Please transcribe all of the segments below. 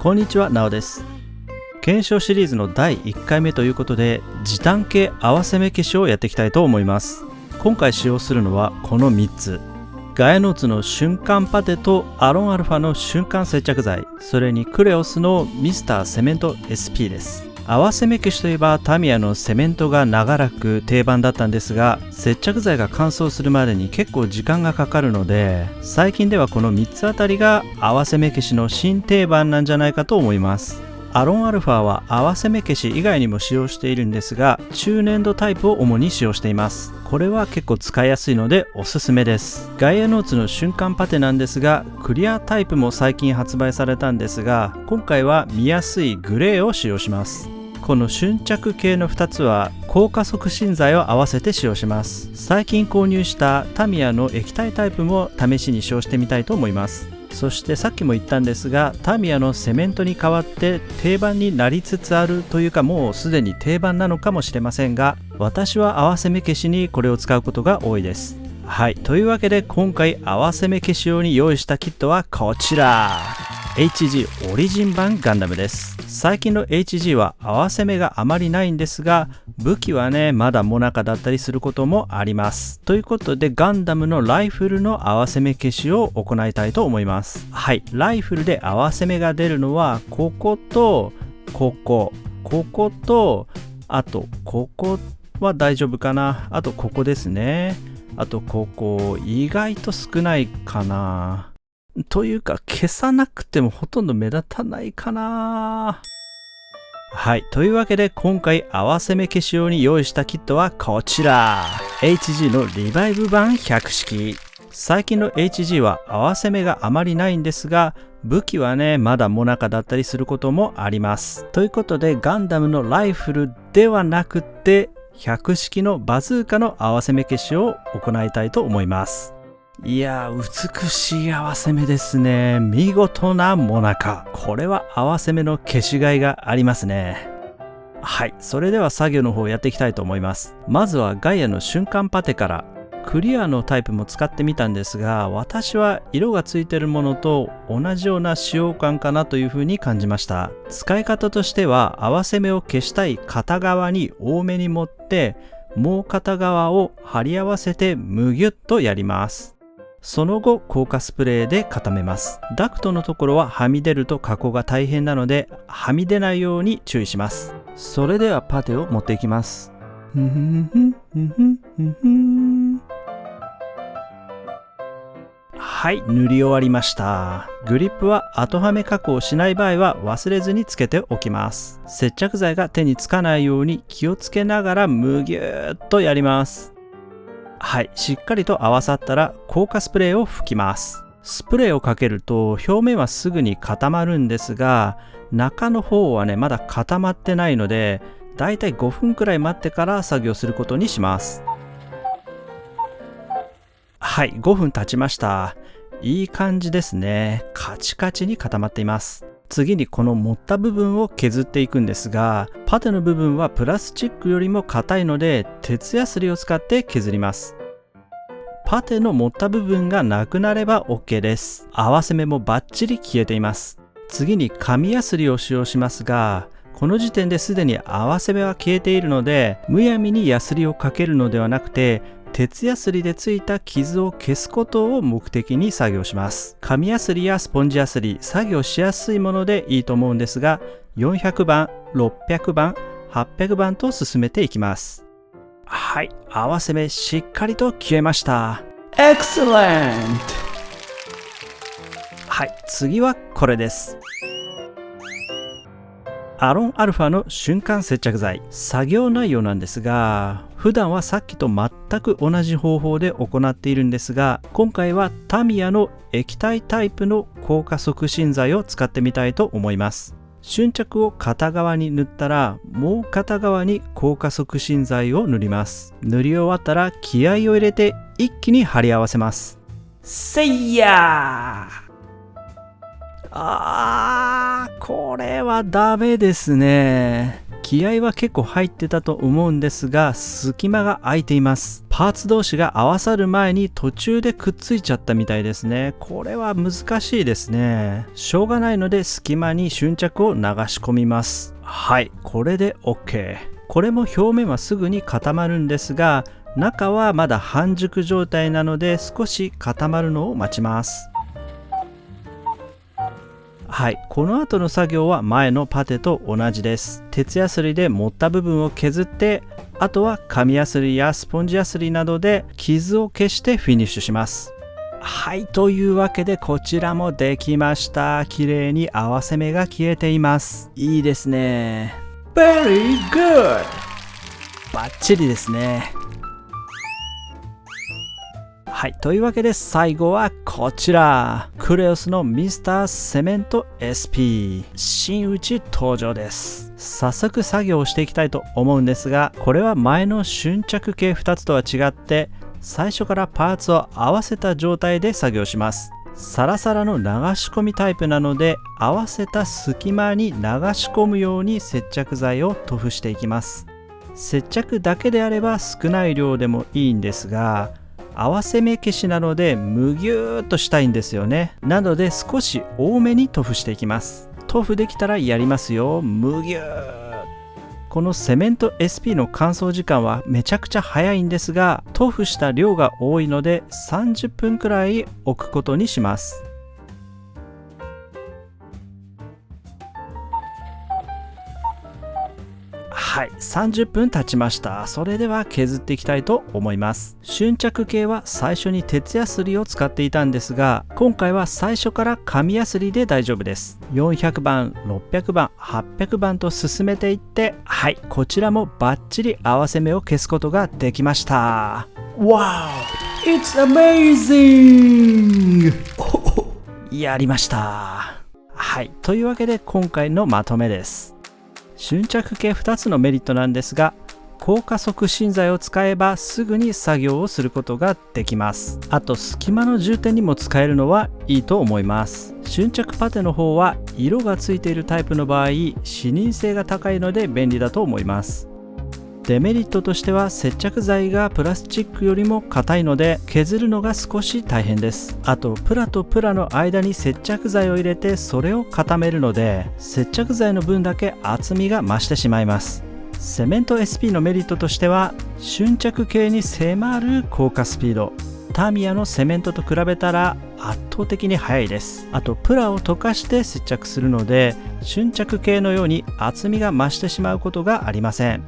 こんにちは、なおです。検証シリーズの第1回目ということで、時短系合わせ目消しをやっていきたいと思います。今回使用するのはこの3つ。ガヤノーツの瞬間パテとアロンアルファの瞬間接着剤、それにクレオスのミスターセメント SP です。合わせ目消しといえばタミヤのセメントが長らく定番だったんですが、接着剤が乾燥するまでに結構時間がかかるので、最近ではこの3つあたりが合わせ目消しの新定番なんじゃないかと思います。アロンアルファは合わせ目消し以外にも使用しているんですが、中粘土タイプを主に使用しています。これは結構使いやすいのでおすすめです。ガイアノーツの瞬間パテなんですが、クリアタイプも最近発売されたんですが、今回は見やすいグレーを使用します。この瞬着系の2つは硬化促進剤を合わせて使用します。最近購入したタミヤの液体タイプも試しに使用してみたいと思います。そしてさっきも言ったんですが、タミヤのセメントに代わって定番になりつつあるというか、もうすでに定番なのかもしれませんが、私は合わせ目消しにこれを使うことが多いです。はい、というわけで今回合わせ目消し用に用意したキットはこちら。HG オリジン版ガンダムです。最近の HG は合わせ目があまりないんですが、武器はねまだモナカだったりすることもあります。ということでガンダムのライフルの合わせ目消しを行いたいと思います。はい、ライフルで合わせ目が出るのはこことこことあとここは大丈夫かな。あとここですね。あとここ意外と少ないかな。というか消さなくてもほとんど目立たないかな。はい、というわけで今回合わせ目消し用に用意したキットはこちら。 HG のリバイブ版100式。最近の HG は合わせ目があまりないんですが、武器はねまだモナカだったりすることもあります。ということでガンダムのライフルではなくて100式のバズーカの合わせ目消しを行いたいと思います。いやー、美しい合わせ目ですね。見事なモナカ。これは合わせ目の消しがいがありますね。はい、それでは作業の方をやっていきたいと思います。まずはガイアの瞬間パテから。クリアのタイプも使ってみたんですが、私は色がついてるものと同じような使用感かなというふうに感じました。使い方としては合わせ目を消したい片側に多めに持って、もう片側を貼り合わせてむぎゅっとやります。その後硬化スプレーで固めます。ダクトのところははみ出ると加工が大変なので、はみ出ないように注意します。それではパテを持っていきます。はい、塗り終わりました。グリップは後はめ加工しない場合は忘れずにつけておきます。接着剤が手につかないように気をつけながらむぎゅーっとやります。はい、しっかりと合わさったら硬化スプレーを吹きます。スプレーをかけると表面はすぐに固まるんですが、中の方はねまだ固まってないので、だいたい5分くらい待ってから作業することにします。はい、5分経ちました。いい感じですね。カチカチに固まっています。次にこの持った部分を削っていくんですが、パテの部分はプラスチックよりも硬いので鉄やすりを使って削ります。パテの持った部分がなくなれば OK です。合わせ目もバッチリ消えています。次に紙やすりを使用しますが、この時点ですでに合わせ目は消えているので、むやみにやすりをかけるのではなくて、鉄やすりでついた傷を消すことを目的に作業します。紙やすりやスポンジやすり、作業しやすいものでいいと思うんですが、400番、600番、800番と進めていきます。はい、合わせ目しっかりと消えました。エクセレント。はい、次はこれです。アロンアルファの瞬間接着剤。作業内容なんですが、普段はさっきと全く同じ方法で行っているんですが、今回はタミヤの液体タイプの硬化促進剤を使ってみたいと思います。瞬着を片側に塗ったら、もう片側に硬化促進剤を塗ります。塗り終わったら気合を入れて一気に貼り合わせます。せいやー。これはダメですね。気合は結構入ってたと思うんですが、隙間が空いています。パーツ同士が合わさる前に途中でくっついちゃったみたいですね。これは難しいですね。しょうがないので隙間に瞬着を流し込みます。はい、これで OK。これも表面はすぐに固まるんですが、中はまだ半熟状態なので少し固まるのを待ちます。はい、この後の作業は前のパテと同じです。鉄ヤスリで持った部分を削って、あとは紙ヤスリやスポンジヤスリなどで傷を消してフィニッシュします。はい、というわけでこちらもできました。綺麗に合わせ目が消えています。いいですね。Very good! バッチリですね。はい、というわけで最後はこちら。クレオスのミスターセメント SP。真打ち登場です。早速作業をしていきたいと思うんですが、これは前の瞬着系2つとは違って、最初からパーツを合わせた状態で作業します。サラサラの流し込みタイプなので、合わせた隙間に流し込むように接着剤を塗布していきます。接着だけであれば少ない量でもいいんですが、合わせ目消しなのでむぎゅーっとしたいんですよね。なので少し多めに塗布していきます。塗布できたらやりますよ。むぎゅー。このセメント SP の乾燥時間はめちゃくちゃ早いんですが、塗布した量が多いので30分くらい置くことにします。はい、30分経ちました。それでは削っていきたいと思います。瞬着系は最初に鉄ヤスリを使っていたんですが、今回は最初から紙ヤスリで大丈夫です。400番、600番、800番と進めていって、はい、こちらもバッチリ合わせ目を消すことができました。Wow! It's amazing! やりました。はい、というわけで今回のまとめです。瞬着系2つのメリットなんですが、硬化促進剤を使えばすぐに作業をすることができます。あと隙間の充填にも使えるのはいいと思います。瞬着パテの方は色がついているタイプの場合、視認性が高いので便利だと思います。デメリットとしては接着剤がプラスチックよりも硬いので削るのが少し大変です。あとプラとプラの間に接着剤を入れてそれを固めるので、接着剤の分だけ厚みが増してしまいます。セメント SP のメリットとしては瞬着系に迫る硬化スピード。タミヤのセメントと比べたら圧倒的に速いです。あとプラを溶かして接着するので、瞬着系のように厚みが増してしまうことがありません。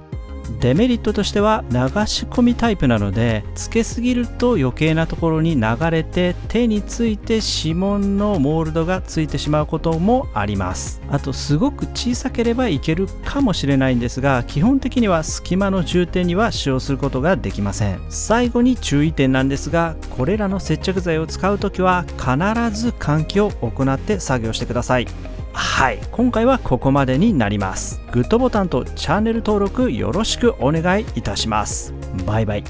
デメリットとしては流し込みタイプなので、つけすぎると余計なところに流れて手について指紋のモールドがついてしまうこともあります。あとすごく小さければいけるかもしれないんですが、基本的には隙間の充填には使用することができません。最後に注意点なんですが、これらの接着剤を使うときは必ず換気を行って作業してください。はい、今回はここまでになります。グッドボタンとチャンネル登録よろしくお願いいたします。バイバイ。